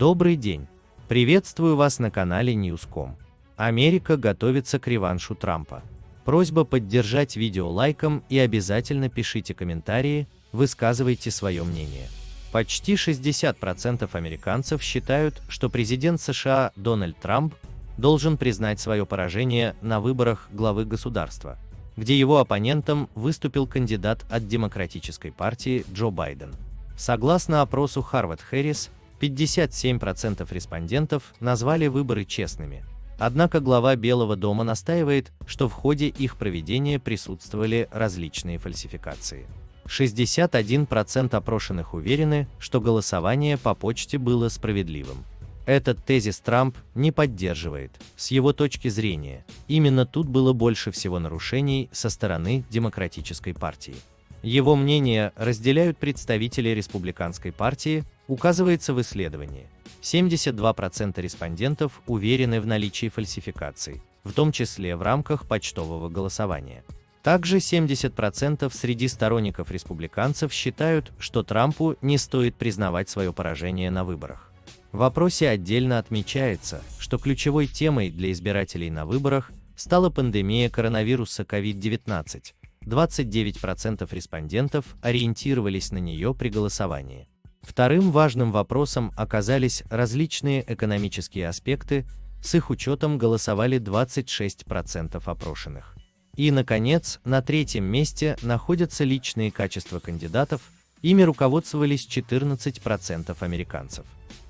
Добрый день! Приветствую вас на канале Newscom. Америка готовится к реваншу Трампа. Просьба поддержать видео лайком и обязательно пишите комментарии, высказывайте свое мнение. Почти 60% американцев считают, что президент США Дональд Трамп должен признать свое поражение на выборах главы государства, где его оппонентом выступил кандидат от Демократической партии Джо Байден. Согласно опросу Harvard-Harris, 57% респондентов назвали выборы честными. Однако глава Белого дома настаивает, что в ходе их проведения присутствовали различные фальсификации. 61% опрошенных уверены, что голосование по почте было справедливым. Этот тезис Трамп не поддерживает. С его точки зрения, именно тут было больше всего нарушений со стороны Демократической партии. Его мнение разделяют представители Республиканской партии, указывается в исследовании. 72% респондентов уверены в наличии фальсификаций, в том числе в рамках почтового голосования. Также 70% среди сторонников республиканцев считают, что Трампу не стоит признавать свое поражение на выборах. В опросе отдельно отмечается, что ключевой темой для избирателей на выборах стала пандемия коронавируса COVID-19. 29% респондентов ориентировались на нее при голосовании. Вторым важным вопросом оказались различные экономические аспекты, с их учетом голосовали 26% опрошенных. И, наконец, на третьем месте находятся личные качества кандидатов, ими руководствовались 14% американцев.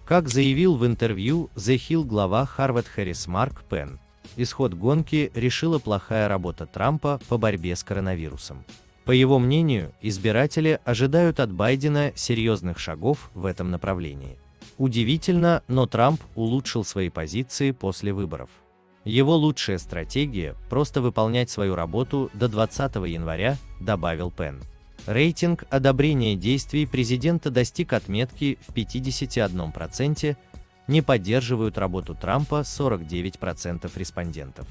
Как заявил в интервью The Hill глава Harvard-Harris Марк Пенн, исход гонки решила плохая работа Трампа по борьбе с коронавирусом. По его мнению, избиратели ожидают от Байдена серьезных шагов в этом направлении. Удивительно, но Трамп улучшил свои позиции после выборов. Его лучшая стратегия – просто выполнять свою работу до 20 января, добавил Пенн. Рейтинг одобрения действий президента достиг отметки в 51%, не поддерживают работу Трампа 49% респондентов.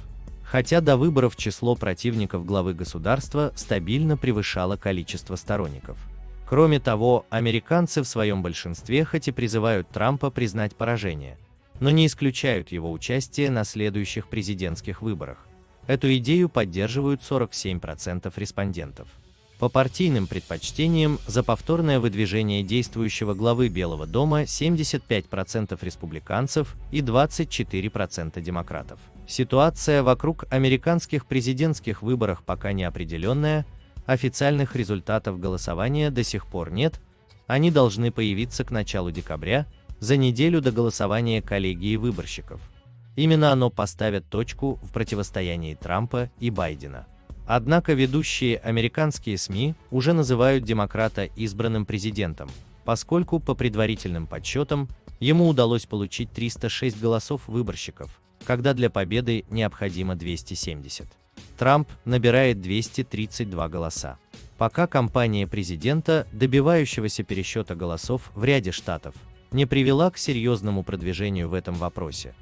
Хотя до выборов число противников главы государства стабильно превышало количество сторонников. Кроме того, американцы в своем большинстве хоть и призывают Трампа признать поражение, но не исключают его участие на следующих президентских выборах. Эту идею поддерживают 47% респондентов. По партийным предпочтениям за повторное выдвижение действующего главы Белого дома 75% республиканцев и 24% демократов. Ситуация вокруг американских президентских выборов пока неопределенная, официальных результатов голосования до сих пор нет, они должны появиться к началу декабря, за неделю до голосования коллегии выборщиков. Именно оно поставит точку в противостоянии Трампа и Байдена. Однако ведущие американские СМИ уже называют демократа избранным президентом, поскольку по предварительным подсчетам ему удалось получить 306 голосов выборщиков, когда для победы необходимо 270. Трамп набирает 232 голоса. Пока кампания президента, добивающегося пересчета голосов в ряде штатов, не привела к серьезному продвижению в этом вопросе.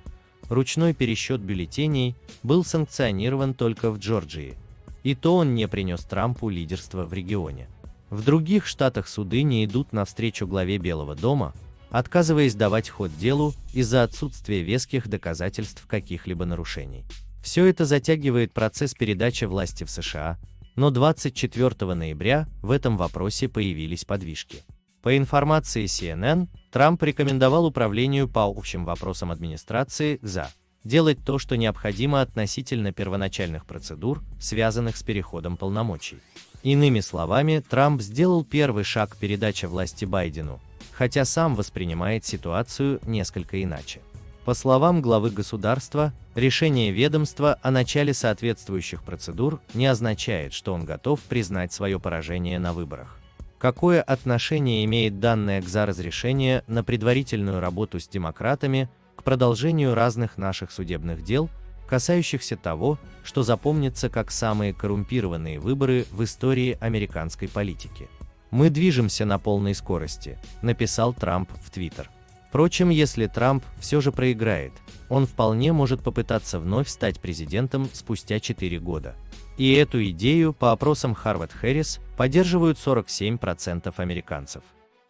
Ручной пересчет бюллетеней был санкционирован только в Джорджии, и то он не принес Трампу лидерство в регионе. В других штатах суды не идут навстречу главе Белого дома, отказываясь давать ход делу из-за отсутствия веских доказательств каких-либо нарушений. Все это затягивает процесс передачи власти в США, но 24 ноября в этом вопросе появились подвижки. По информации CNN, Трамп рекомендовал управлению по общим вопросам администрации ГЗА делать то, что необходимо относительно первоначальных процедур, связанных с переходом полномочий. Иными словами, Трамп сделал первый шаг к передаче власти Байдену, хотя сам воспринимает ситуацию несколько иначе. По словам главы государства, решение ведомства о начале соответствующих процедур не означает, что он готов признать свое поражение на выборах. Какое отношение имеет данное ГЗА-разрешение на предварительную работу с демократами к продолжению разных наших судебных дел, касающихся того, что запомнится как самые коррумпированные выборы в истории американской политики? «Мы движемся на полной скорости», – написал Трамп в Твиттер. Впрочем, если Трамп все же проиграет, он вполне может попытаться вновь стать президентом спустя 4 года. И эту идею по опросам Harvard-Harris поддерживают 47% американцев.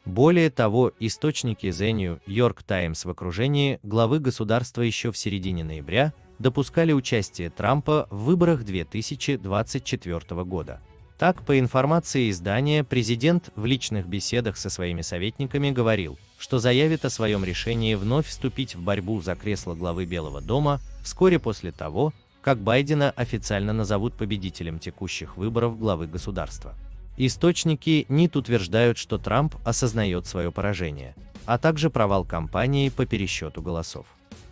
Более того, источники The New York Times в окружении главы государства еще в середине ноября допускали участие Трампа в выборах 2024 года. Так, по информации издания, президент в личных беседах со своими советниками говорил, что заявит о своем решении вновь вступить в борьбу за кресло главы Белого дома вскоре после того, как Байдена официально назовут победителем текущих выборов главы государства. Источники НИТ утверждают, что Трамп осознает свое поражение, а также провал кампании по пересчету голосов.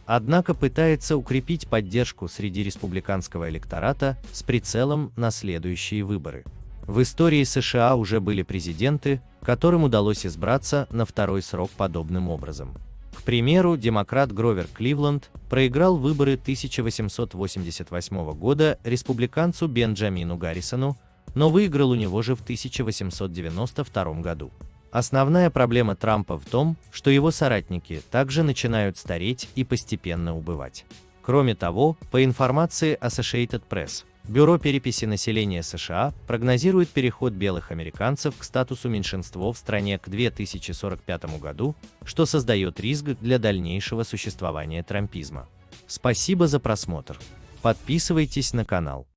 Однако пытается укрепить поддержку среди республиканского электората с прицелом на следующие выборы. В истории США уже были президенты, которым удалось избраться на второй срок подобным образом. К примеру, демократ Гровер Кливленд проиграл выборы 1888 года республиканцу Бенджамину Гаррисону, но выиграл у него же в 1892 году. Основная проблема Трампа в том, что его соратники также начинают стареть и постепенно убывать. Кроме того, по информации Associated Press, Бюро переписи населения США прогнозирует переход белых американцев к статусу меньшинства в стране к 2045 году, что создает риск для дальнейшего существования трампизма. Спасибо за просмотр. Подписывайтесь на канал.